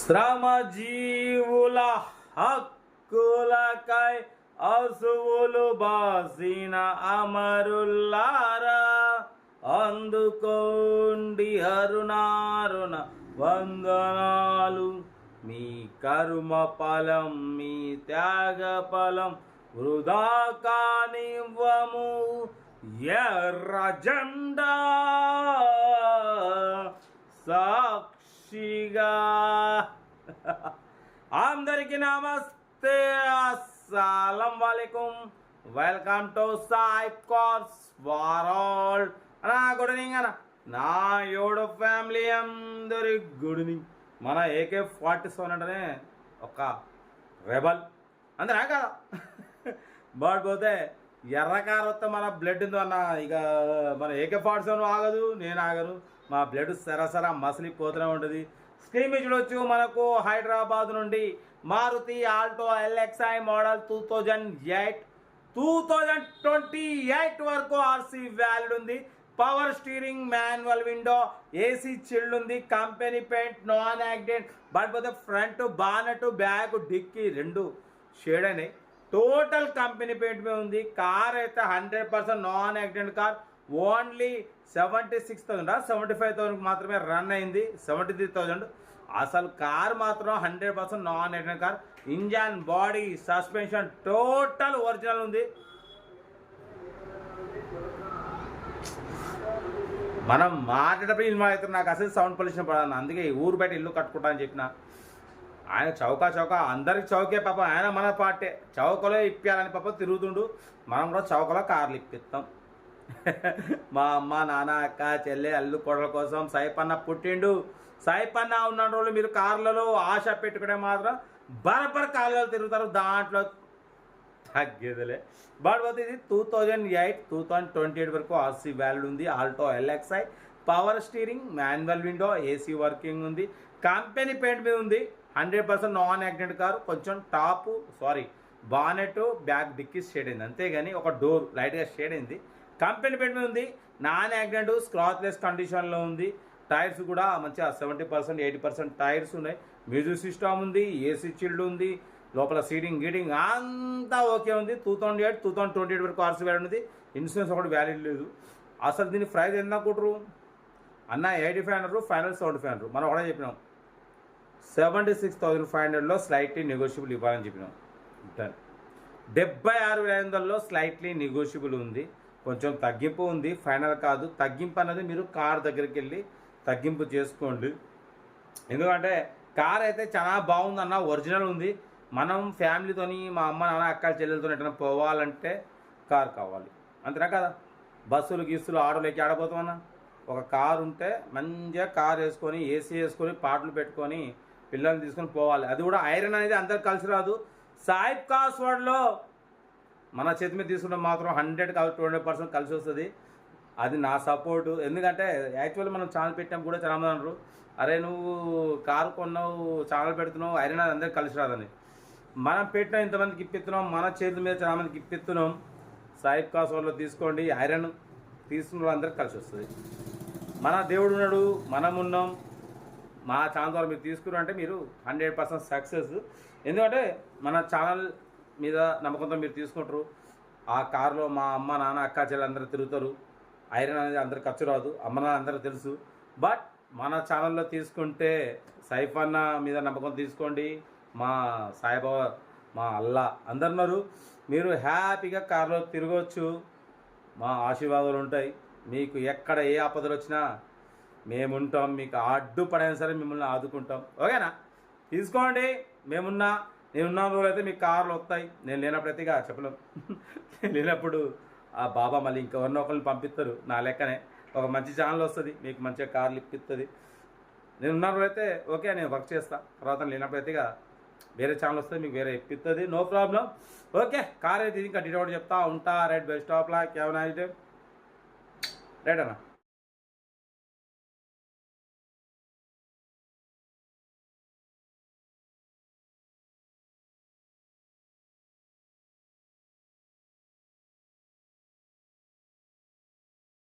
శ్రమజీవుల హక్కులకై అసువులు బాసిన అమరుల్లారా, అందుకోండి అరుణారుణ వందనాలు. మీ కర్మ ఫలం, మీ త్యాగ ఫలం వృధా కానివ్వము. ఎర్ర జెండా సాక్షిగా. అందరికీ నమస్తే, అస్సలం వాలేకుం. Welcome to Sai cars world. Good evening అన్న, నా యోడు ఫ్యామిలీ అందరి గుడ్ ఈవినింగ్. మన AK-47 అంటేనే ఒక రెబల్ అందరా కదా. బట్ పోతే ఎర్రకారు వస్తే మన బ్లడ్ ఉందో అన్న, ఇక మన AK-47 ఆగదు, నేను ఆగను. మా బ్లడ్ సరసర మసిలిపోతూనే ఉంటుంది. స్క్రీన్ మీద చూడొచ్చు, మనకు హైదరాబాద్ నుండి మారుతి ఆల్టో LXi మోడల్ 2028 వరకు ఆర్సీ వ్యాలిడ్ ఉంది. Power steering, manual window, AC chilled ఉంది, company paint, non accident. But పోతే ఫ్రంట్ బానెట్, బ్యాక్, డిక్కీ రెండు షేడ్ అయినాయి. టోటల్ కంపెనీ పెయింట్ మీద ఉంది. కార్ అయితే 100% నాన్ యాక్సిడెంట్ కార్. ఓన్లీ 76,000 75,000 మాత్రమే రన్ అయింది. 73,000. అసలు కార్ మాత్రం 100% non accident car. Engine, body, suspension total original ఉంది. మనం మాట్లాడేటప్పుడు ఇల్లు అవుతుంది. నాకు అసలు సౌండ్ పొల్యూషన్ పడాలి, అందుకే ఊరు బయట ఇల్లు కట్టుకుంటా అని చెప్పిన. ఆయన చౌక అందరికి చౌకే పాపం. ఆయన మన పార్టీ చౌకలో ఇప్పాలని పాపం తిరుగుతుండు. మనం కూడా చౌకలో కార్లు ఇప్పిస్తాం. మా అమ్మ, నాన్న, అక్క, చెల్లె, అల్లు కొడల కోసం సైపన్న పుట్టిండు. సైపన్న ఉన్న రోజులు మీరు కార్లలో ఆశ పెట్టుకునే మాత్రం బరబర కార్లలో తిరుగుతారు, దాంట్లో తగ్గేదిలే. బట్ పోతే ఇది 2028 వరకు ఆర్సీ వ్యాలిడ్ ఉంది. Alto LXi, power steering, manual window, AC working ఉంది, కంపెనీ పెయింట్ మీద ఉంది. 100% నాన్ యాక్సిడెంట్ కారు. కొంచెం బానెట్, బ్యాక్ డిక్కీ షేడ్ అయింది, అంతేగాని ఒక డోర్ లైట్గా షేడ్ అయింది. కంపెనీ పెయింట్ మీద ఉంది. నాన్ యాక్సిడెంట్, స్క్రాచ్లెస్ కండిషన్లో ఉంది. టైర్స్ కూడా మంచిగా 70% 80% టైర్స్ ఉన్నాయి. మ్యూజిక్ సిస్టమ్ ఉంది, ఏసీ చిల్డ్ ఉంది, లోపల సీటింగ్ గీటింగ్ అంతా ఓకే ఉంది. 2028 వరకు ఆర్సీ వ్యాలిడ్ ఉంది. ఇన్సూరెన్స్ ఒకటి వ్యాలిడ్ లేదు. అసలు దీని ప్రైస్ ఎంత అనుకుంటారు అన్న? 8500, ఫైనల్ 7500. మనం ఒకటే చెప్పినాం 76,500లో స్లైట్లీ నెగోషియబుల్ ఇవ్వాలని చెప్పినాం. 76,500లో స్లైట్లీ నెగోషియబుల్ ఉంది. కొంచెం తగ్గింపు ఉంది, ఫైనల్ కాదు. తగ్గింపు అన్నది మీరు కార్ దగ్గరికి వెళ్ళి తగ్గింపు చేసుకోండి. ఎందుకంటే కార్ అయితే చాలా బాగుందన్న, ఒరిజినల్ ఉంది. మనం ఫ్యామిలీతోని, మా అమ్మ, నాన్న, అక్క, చెల్లెలతో ఎట్లా పోవాలంటే కార్ కావాలి, అంతేనా కదా. బస్సులు, గీసులు, ఆటోలకి ఆడబోతామన్నా. ఒక కారు ఉంటే మంచిగా కార్ వేసుకొని, ఏసీ వేసుకొని, పాటలు పెట్టుకొని పిల్లల్ని తీసుకొని పోవాలి. అది కూడా ఐరన్ అనేది అందరికి కలిసి రాదు. సాయి కార్స్ వరల్డ్లో మన చేతి మీద తీసుకుంటే మాత్రం 100% కలిసి వస్తుంది. అది నా సపోర్టు. ఎందుకంటే యాక్చువల్లీ మనం ఛానల్ పెట్టినప్పుడు కూడా చాలా మంది అన్నారు, అరే నువ్వు కారు కొన్నావు, ఛానల్ పెడుతున్నావు, ఐరన్ అది అందరికి కలిసి రాదని. మనం పెట్టిన ఇంతమందికి ఇప్పిస్తున్నాం, మన చేతుల మీద చాలా మందికి ఇప్పిస్తున్నాం. సాయి కార్స్ వరల్డ్లో తీసుకోండి. ఐరన్ తీసుకున్న వాళ్ళందరికీ కలిసి వస్తుంది. మన దేవుడు ఉన్నాడు, మనం ఉన్నాం. మా ఛానల్ ద్వారా మీరు తీసుకున్నారంటే మీరు 100% సక్సెస్. ఎందుకంటే మన ఛానల్ మీద నమ్మకంతో మీరు తీసుకుంటారు. ఆ కారులో మా అమ్మ, నాన్న, అక్క, చెల్లెలు అందరూ తిరుగుతారు. ఐరన్ అనేది అందరికి ఖర్చు రాదు, అమ్మ నాన్న అందరూ తెలుసు. బట్ మన ఛానల్లో తీసుకుంటే సైఫన్న మీద నమ్మకం తీసుకోండి. మా సాయిబాబా, మా అల్లా అందరున్నారు. మీరు హ్యాపీగా కారులో తిరగవచ్చు. మా ఆశీర్వాదాలు ఉంటాయి. మీకు ఎక్కడ ఏ ఆపదలు వచ్చినా మేముంటాం. మీకు అడ్డుపడైనా సరే మిమ్మల్ని ఆదుకుంటాం. ఓకేనా? తీసుకోండి. నేనున్న రోజులైతే మీకు కార్లు వస్తాయి. నేను లేనప్పుడైతే ఇక చెప్పలేం. నేను లేనప్పుడు ఆ బాబా మళ్ళీ ఇంకెవరినో ఒకరిని పంపిస్తారు. నా లెక్కనే ఒక మంచి ఛానల్ వస్తుంది, మీకు మంచిగా కార్లు ఇప్పిస్తుంది. నేను ఉన్న రోజైతే ఓకే, నేను వర్క్ చేస్తాను. తర్వాత లేనప్పుడైతే ఇక వేరే ఛానల్ వస్తుంది, మీకు వేరే ఇప్పిస్తుంది. No problem. ఓకే, కార్ అయితే ఇంకా డీటెయిల్ చెప్తా ఉంటా. Right, best of luck. Right అన్న.